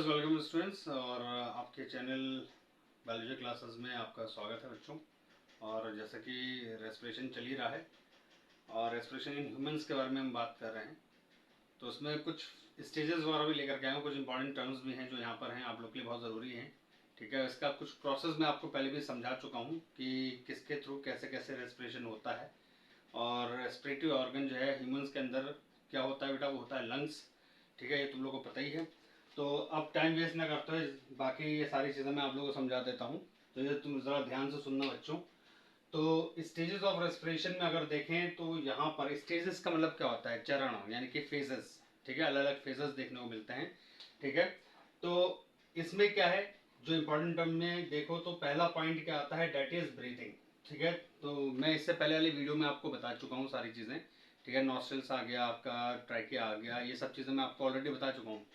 Wears, welcome students. और आपके channel biology classes में आपका स्वागत है बच्चों। और जैसा कि रेस्पिरेशन चल ही रहा है और रेस्पिरेशन इन ह्यूमंस के बारे में हम बात कर रहे हैं, तो उसमें कुछ स्टेजेस वगैरह भी लेकर के आए हैं, कुछ इंपॉर्टेंट टर्म्स भी हैं जो यहाँ पर हैं, आप लोग के लिए बहुत ज़रूरी हैं। ठीक है, इसका कुछ प्रोसेस मैं आपको पहले भी समझा चुका हूँ कि किसके थ्रू कैसे कैसे रेस्पिरेशन होता है। और रेस्पिरेटरी ऑर्गन जो है ह्यूमंस के अंदर क्या होता है बेटा, वो होता है लंग्स। ठीक है, ये तुम लोगों को पता ही है। तो अब टाइम वेस्ट ना करते हुए बाकी ये सारी चीज़ें मैं आप लोगों को समझा देता हूँ, तो ये तुम ज़रा ध्यान से सुनना बच्चों। तो स्टेजेस ऑफ रेस्पिरेशन में अगर देखें तो यहाँ पर स्टेजेस का मतलब क्या होता है, चरण यानी कि फेजेस। ठीक है, अलग अलग फेजेस देखने को मिलते हैं। ठीक है, तो इसमें क्या है, जो इम्पोर्टेंट टर्म में देखो तो पहला पॉइंट क्या आता है, डेट इज ब्रीथिंग। ठीक है, तो मैं इससे पहले वाली वीडियो में आपको बता चुका हूँ सारी चीज़ें। ठीक है, नॉस्ट्रल्स आ गया, आपका ट्रैकिया आ गया, ये सब चीज़ें मैं आपको ऑलरेडी बता चुका हूँ।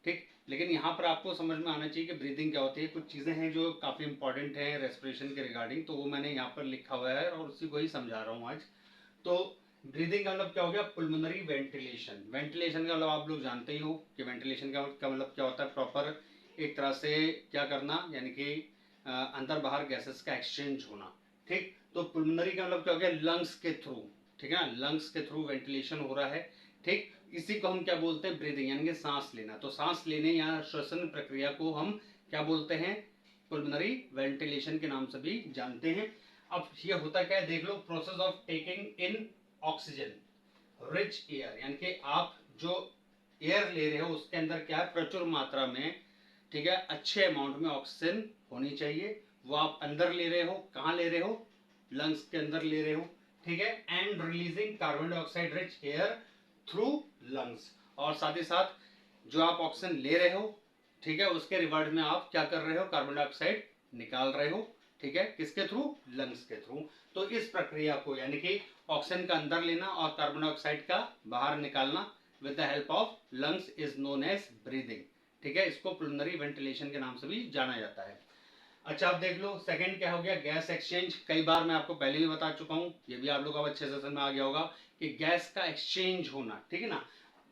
ठीक, लेकिन यहाँ पर आपको समझ में आना चाहिए कि ब्रीदिंग क्या होती है। कुछ चीज़ें हैं जो काफ़ी इंपॉर्टेंट हैं रेस्पिरेशन के रिगार्डिंग, तो वो मैंने यहाँ पर लिखा हुआ है और उसी को ही समझा रहा हूँ आज। तो ब्रीदिंग का मतलब क्या हो गया, पुल्मोनरी वेंटिलेशन। वेंटिलेशन का मतलब आप लोग जानते ही हो कि वेंटिलेशन का मतलब क्या होता है, प्रॉपर एक तरह से क्या करना, यानी कि अंदर बाहर गैसेस का एक्सचेंज होना। ठीक, तो पुल्मोनरी का मतलब क्या हो गया, लंग्स के थ्रू। ठीक है ना, लंग्स के थ्रू वेंटिलेशन हो रहा है। ठीक, इसी को हम क्या बोलते हैं, ब्रीदिंग, यानी कि सांस लेना। तो सांस लेने या श्वसन प्रक्रिया को हम क्या बोलते हैं, पुल्मोनरी वेंटिलेशन के नाम से भी जानते हैं। अब ये होता क्या है, देख लो, process of taking in oxygen rich air, यानी कि आप जो एयर ले रहे हो उसके अंदर क्या है, प्रचुर मात्रा में, ठीक है, अच्छे अमाउंट में ऑक्सीजन होनी चाहिए। वो आप अंदर ले रहे हो, कहाँ ले रहे हो, लंग्स के अंदर ले रहे हो। ठीक है, and releasing carbon dioxide rich air through lungs. और साथ ही साथ जो आप ऑक्सीजन ले रहे हो, ठीक है, उसके रिवर्ड में आप क्या कर रहे हो, कार्बन डाइऑक्साइड निकाल रहे हो। ठीक है, किसके थ्रू, लंग्स के थ्रू। तो इस प्रक्रिया को, यानी कि ऑक्सीजन का अंदर लेना और कार्बन डाइऑक्साइड का बाहर निकालना with the help of lungs, is known as breathing. ठीक है, इसको पुल्मोनरी वेंटिलेशन के नाम से भी जाना जाता है। अच्छा, आप देख लो, सेकंड क्या हो गया, गैस एक्सचेंज। कई बार मैं आपको पहले भी बता चुका हूं, ये भी आप लोग अब अच्छे से समझ में आ गया होगा कि गैस का एक्सचेंज होना। ठीक है ना,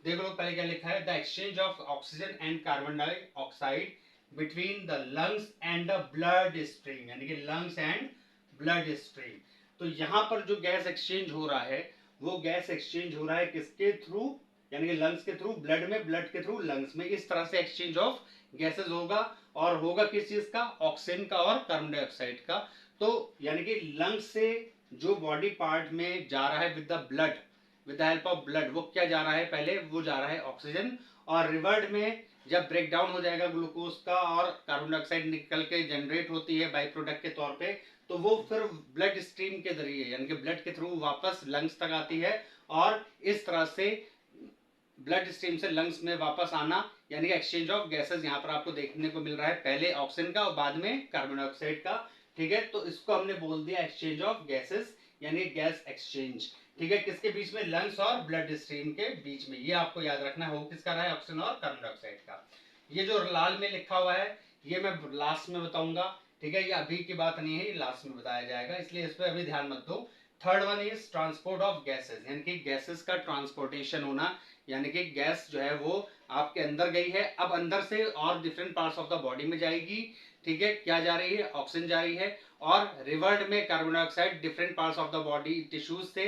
देख लो पहले क्या लिखा है, the exchange of oxygen and carbon dioxide between the lungs and the blood stream, यानी कि लंग्स एंड ब्लड स्ट्रीम। तो यहां पर जो गैस एक्सचेंज हो रहा है, वो गैस एक्सचेंज हो रहा है किसके थ्रू, यानी कि लंग्स के थ्रू, ब्लड में, ब्लड के थ्रू लंग्स में। इस तरह से एक्सचेंज ऑफ गैसेस होगा। और होगा किस चीज का, ऑक्सीजन का और कार्बन डाइऑक्साइड का। तो यानी कि लंग्स से जो बॉडी पार्ट में जा रहा है with the blood, with the help of blood, वो क्या जा रहा है, पहले वो जा रहा है ऑक्सीजन। और रिवर्ड में जब ब्रेक डाउन हो जाएगा ग्लूकोज का और कार्बन डाइऑक्साइड निकल के जनरेट होती है बाई प्रोडक्ट के तौर पे, तो वो फिर ब्लड स्ट्रीम के जरिए, यानी कि ब्लड के थ्रू वापस लंग्स तक आती है। और इस तरह से ब्लड स्ट्रीम से लंग्स में वापस आना, यानी कि एक्सचेंज ऑफ गैसेस यहाँ पर आपको देखने को मिल रहा है, पहले ऑक्सीजन का और बाद में कार्बन डाइऑक्साइड का। ठीक है, तो इसको हमने बोल दिया एक्सचेंज ऑफ गैसेस, यानी गैस एक्सचेंज। ठीक है, किसके बीच में, लंग्स और ब्लड स्ट्रीम के बीच में। ये आपको याद रखना हो किसका रहा है, ऑक्सीजन और कार्बन डाइऑक्साइड का। ये जो लाल में लिखा हुआ है, ये मैं लास्ट में बताऊंगा। ठीक है, ये अभी की बात नहीं है, ये लास्ट में बताया जाएगा, इसलिए इस पर अभी ध्यान मत दो। Third one is transport of gases, यानी कि गैसेस का ट्रांसपोर्टेशन होना, यानी कि गैस जो है वो आपके अंदर गई है, अब अंदर से और different parts of the body में जाएगी। ठीक है, क्या जा रही है, ऑक्सीजन जा रही है। और रिवर्ड में carbon dioxide different parts of the body tissues से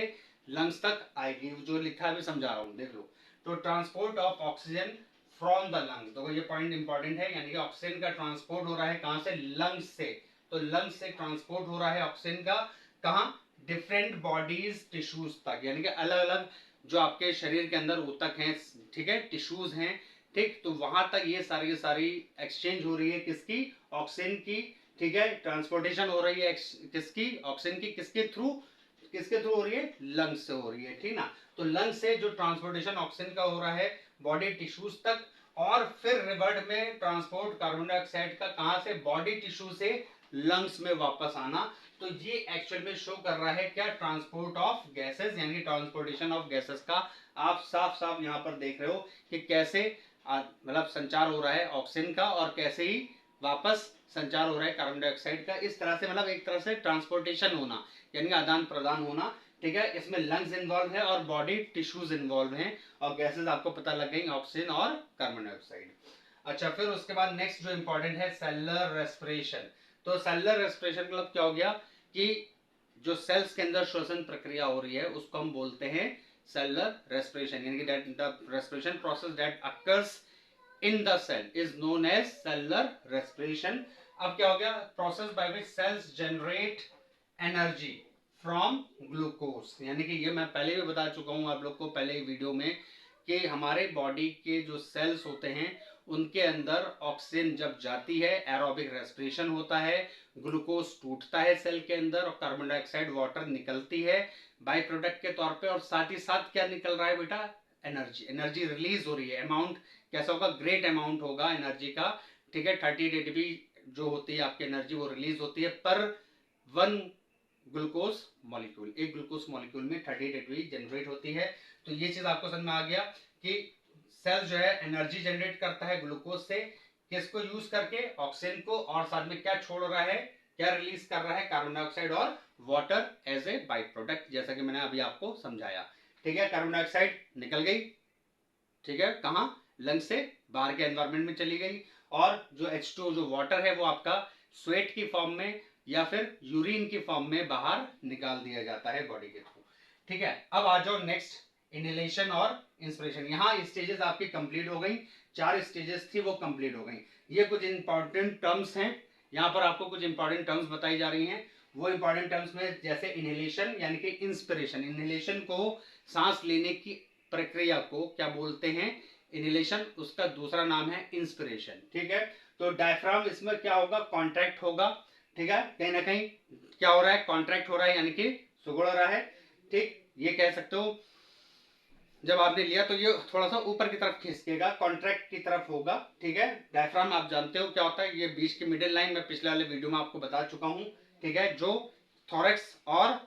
लंग्स तक आएगी। जो लिखा है मैं समझा रहा हूँ, देख लो। तो transport of oxygen from the lungs, देखो ये पॉइंट इंपॉर्टेंट है, यानी कि ऑक्सीजन का ट्रांसपोर्ट हो रहा है कहां से, लंग्स से। तो लंग्स से ट्रांसपोर्ट हो रहा है ऑक्सीजन का, कहां, डिफरेंट बॉडीज टिश्यूज तक, यानी कि अलग अलग जो आपके शरीर के अंदर ऊतक हैं, ठीक है, टिश्यूज हैं। ठीक, तो वहां तक ये सारी एक्सचेंज हो रही है किसकी, ऑक्सीजन की। ठीक है, ट्रांसपोर्टेशन हो रही है किसकी, ऑक्सीजन की, किसके थ्रू हो रही है, लंग्स से हो रही है। ठीक ना, तो लंग्स से जो ट्रांसपोर्टेशन ऑक्सीजन का हो रहा है बॉडी टिश्यूज तक, और फिर रिवर्ड में ट्रांसपोर्ट कार्बन डाइऑक्साइड का कहां से, बॉडी टिश्यू से लंग्स में वापस आना। तो ये एक्चुअल में शो कर रहा है क्या, ट्रांसपोर्ट ऑफ गैसेस, यानी ट्रांसपोर्टेशन ऑफ गैसेस का। आप साफ साफ यहां पर देख रहे हो कि कैसे मतलब संचार हो रहा है ऑक्सीजन का, और कैसे ही वापस संचार हो रहा है कार्बन डाइऑक्साइड का। इस तरह से मतलब एक तरह से ट्रांसपोर्टेशन होना, यानी आदान प्रदान होना। ठीक है, इसमें लंग्स इन्वॉल्व है और बॉडी टिश्यूज इन्वॉल्व हैं, और गैसेस आपको पता लग गई, ऑक्सीजन और कार्बन डाइऑक्साइड। अच्छा, फिर उसके बाद नेक्स्ट जो इंपॉर्टेंट है सेलुलर रेस्पिरेशन। तो सेलुलर रेस्पिरेशन मतलब क्या हो गया कि जो सेल्स के अंदर श्वसन प्रक्रिया हो रही है उसको हम बोलते हैं सेलुलर रेस्पिरेशन, यानी कि that the respiration process that occurs in the cell is known as cellular respiration. अब क्या हो गया, process by which cells generate energy from glucose, यानी कि ये मैं पहले भी बता चुका हूं आप लोग को पहले ही वीडियो में कि हमारे बॉडी के जो सेल्स होते हैं उनके अंदर ऑक्सीजन जब जाती है एरोबिक रेस्पिरेशन होता है, ग्लूकोज टूटता है सेल के अंदर और कार्बन डाइऑक्साइड वाटर निकलती है बाय प्रोडक्ट के तौर पे, और साथ ही साथ क्या निकल रहा है बेटा, एनर्जी, एनर्जी रिलीज हो रही है। अमाउंट कैसा होगा, ग्रेट अमाउंट होगा एनर्जी का, ठीक है। 30 एटीपी जो होती है आपकी एनर्जी वो रिलीज होती है पर वन ग्लूकोज मॉलिक्यूल, एक ग्लूकोज मॉलिक्यूल में 38 एटीपी जनरेट होती है। तो ये चीज आपको समझ में आ गया कि सेल जो है एनर्जी जनरेट करता है ग्लूकोज से, किसको यूज करके, ऑक्सीजन को, और साथ में क्या छोड़ रहा है, क्या रिलीज कर रहा है, कार्बन डाइऑक्साइड और water as a by product, जैसा कि मैंने अभी आपको समझाया, ठीक है। कार्बन डाइऑक्साइड निकल गई, ठीक है, कहां, लंग्स से बाहर के एनवायरमेंट में चली गई, और जो H2 जो वाटर है वो आपका स्वेट की फॉर्म में या फिर यूरिन की फॉर्म में बाहर निकाल दिया जाता है बॉडी के थ्रू, ठीक है। अब आ जाओ नेक्स्ट, इनहेलेशन और इंस्पिरेशन। यहाँ स्टेजेस आपकी कंप्लीट हो गई, 4 स्टेजेस थी वो कंप्लीट हो गई। ये कुछ इंपॉर्टेंट टर्म्स हैं, यहाँ पर आपको कुछ इंपॉर्टेंट टर्म्स बताई जा रही हैं। वो इंपॉर्टेंट टर्म्स में जैसे इनहेलेशन यानी कि इंस्पिरेशन, इनहेलेशन को सांस लेने की प्रक्रिया को क्या बोलते हैं, इनहेलेशन, उसका दूसरा नाम है इंस्पिरेशन, ठीक है। तो डायफ्राम इसमें क्या होगा, कॉन्ट्रैक्ट होगा, ठीक है, कहीं ना कहीं क्या हो रहा है, कॉन्ट्रैक्ट हो रहा है यानी कि सुगड़ रहा है, ठीक, ये कह सकते हो। जब आपने लिया तो ये थोड़ा सा ऊपर की तरफ खिसकेगा, कॉन्ट्रैक्ट की तरफ होगा, ठीक है। डायफ्राम आप जानते हो क्या होता है, ये बीच की मिडिल लाइन मैं पिछले वाले वीडियो में आपको बता चुका हूं, ठीक है, जो थोरैक्स और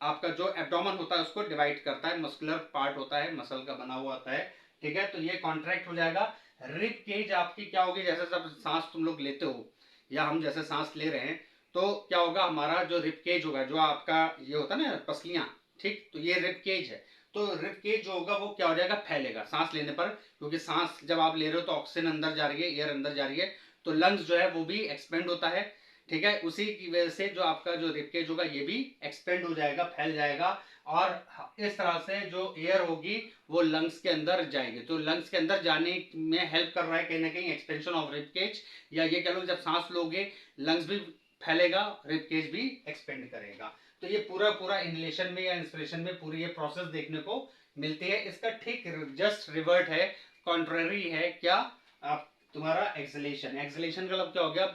आपका जो एब्डोमेन होता है उसको डिवाइड करता है, मस्कुलर पार्ट होता है, मसल का बना हुआ होता है, ठीक है। तो ये कॉन्ट्रैक्ट हो जाएगा। रिब केज आपकी क्या होगी, जैसे जब सांस तुम लोग लेते हो या हम जैसे सांस ले रहे हैं तो क्या होगा, हमारा जो रिब केज होगा, जो आपका ये होता है ना पसलियां, ठीक, तो ये रिब केज है। तो रिब केज जो होगा वो क्या हो जाएगा, फैलेगा सांस लेने पर, क्योंकि सांस जब आप ले रहे हो तो ऑक्सीजन अंदर जा रही है, एयर अंदर जा रही है, तो लंग्स जो है वो भी एक्सपेंड होता है, ठीक है। उसी की वजह से जो आपका जो रिबकेज होगा ये भी एक्सपेंड हो जाएगा, फैल जाएगा, और इस तरह से जो एयर होगी वो लंग्स के अंदर जाएगी, तो लंग्स के अंदर जाने में हेल्प कर रहा है कहीं ना कहीं एक्सपेंशन ऑफ रिबकेज, या ये कह लो जब सांस लोगे लंग्स भी फैलेगा, रिबकेज भी एक्सपेंड करेगा। तो ये पूरा पूरा इनहेलेशन में या इंस्पिरेशन में पूरी ये प्रोसेस देखने को मिलती है। इसका ठीक जस्ट रिवर्ट है, कॉन्ट्ररी है क्या, आप तुम्हारा एक्सलेशन, एक्सलेशन का मतलब क्या हो गया,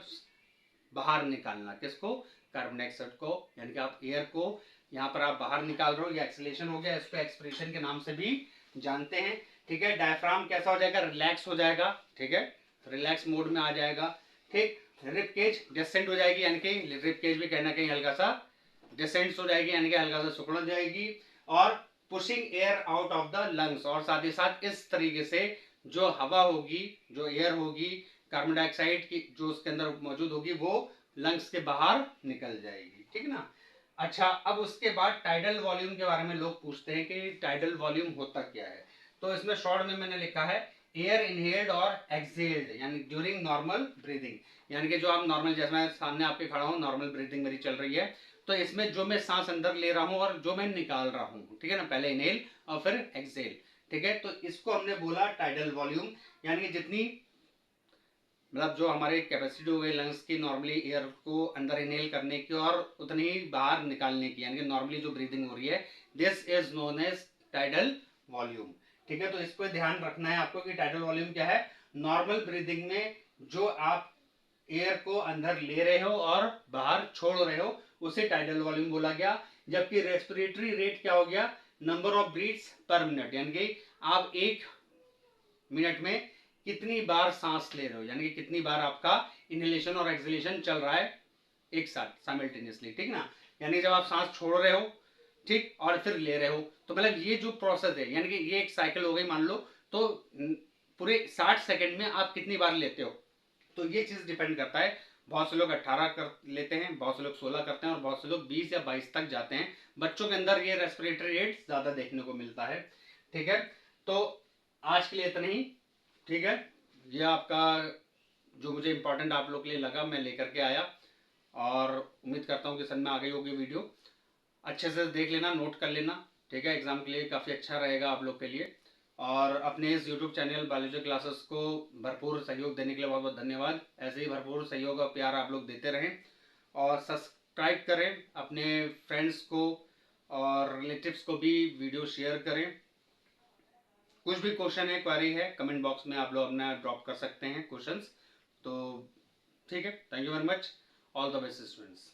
बाहर निकालना, किसको, कार्बन डाइऑक्साइड को, यानी कि आप एयर को यहाँ पर आप बाहर निकाल रहे हो, ये एक्सलेशन हो गया, इसको एक्सप्रेशन के नाम से भी जानते हैं, ठीक है। डायफ्राम कैसा हो जाएगा, रिलैक्स हो जाएगा, ठीक है, रिलैक्स मोड में आ जाएगा, ठीक। रिब केज डिसेंट हो जाएगी, यानी कि रिब केज भी कहना कहीं हल्का सा डिसेंट हो जाएगी, यानी कि हल्का सा सिकुड़ जाएगी, और pushing air out of the lungs, और साथ ही साथ इस तरीके से जो हवा होगी, जो एयर होगी, कार्बन डाइऑक्साइड की जो उसके अंदर मौजूद होगी वो लंग्स के बाहर निकल जाएगी, ठीक ना। अच्छा, अब उसके बाद टाइडल वॉल्यूम के बारे में लोग पूछते हैं कि टाइडल वॉल्यूम होता क्या है। तो इसमें शॉर्ट में मैंने लिखा है एयर इनहेल्ड और एक्सहेल्ड, यानी ड्यूरिंग नॉर्मल ब्रीदिंग, यानी कि जो आप नॉर्मल, जैसे मैं सामने आपके खड़ा हूँ, नॉर्मल ब्रीदिंग मेरी चल रही है, तो इसमें जो मैं सांस अंदर ले रहा हूँ और जो मैं निकाल रहा हूँ, ठीक है ना, पहले इनहेल और फिर एक्सहेल, ठीक है। तो इसको हमने बोला टाइडल वॉल्यूम, यानी कि जितनी मतलब जो हमारी कैपेसिटी हो गई लंग्स की नॉर्मली एयर को अंदर इनहेल करने की और उतनी ही बाहर निकालने की, यानी कि नॉर्मली जो ब्रीदिंग हो रही है, this is known as tidal volume, ठीक है। तो इसको ध्यान रखना है आपको कि टाइडल वॉल्यूम क्या है, नॉर्मल ब्रीदिंग में जो आप एयर को अंदर ले रहे हो और बाहर छोड़ रहे हो उसे टाइडल वॉल्यूम बोला गया। जबकि रेस्पिरेटरी रेट क्या हो गया, number of breaths per minute, यानी कि आप 1 मिनट में कितनी बार सांस ले रहे हो, यानी कि कितनी बार आपका इनहेलेशन और एक्सहेलेशन चल रहा है एक साथ साइमल्टेनियसली, ठीक ना। यानी जब आप सांस छोड़ रहे हो, ठीक, और फिर ले रहे हो, तो मतलब ये जो प्रोसेस है, यानी कि ये एक साइकिल हो गई मान लो, तो पूरे 60 सेकंड में आप कितनी बार लेते हो, तो ये चीज डिपेंड करता है। बहुत से लोग 18 कर लेते हैं, बहुत से लोग 16 करते हैं, और बहुत से लोग 20 या 22 तक जाते हैं। बच्चों के अंदर ये रेस्पिरेटरी रेट ज्यादा देखने को मिलता है, ठीक है। तो आज के लिए इतना ही, ठीक है। ये आपका जो मुझे इम्पोर्टेंट आप लोग के लिए लगा मैं लेकर के आया, और उम्मीद करता हूँ कि समझ में आ गई होगी वीडियो। अच्छे से देख लेना, नोट कर लेना, ठीक है। एग्जाम के लिए काफ़ी अच्छा रहेगा आप लोग के लिए। और अपने इस यूट्यूब चैनल बायोलॉजी क्लासेस को भरपूर सहयोग देने के लिए बहुत बहुत धन्यवाद। ऐसे ही भरपूर सहयोग और प्यार आप लोग देते रहें, और सब्सक्राइब करें, अपने फ्रेंड्स को और रिलेटिव्स को भी वीडियो शेयर करें। कुछ भी क्वेश्चन है, क्वेरी है, कमेंट बॉक्स में आप लोग अपना ड्रॉप कर सकते हैं क्वेश्चंस। तो ठीक है, thank you very much, all the best students.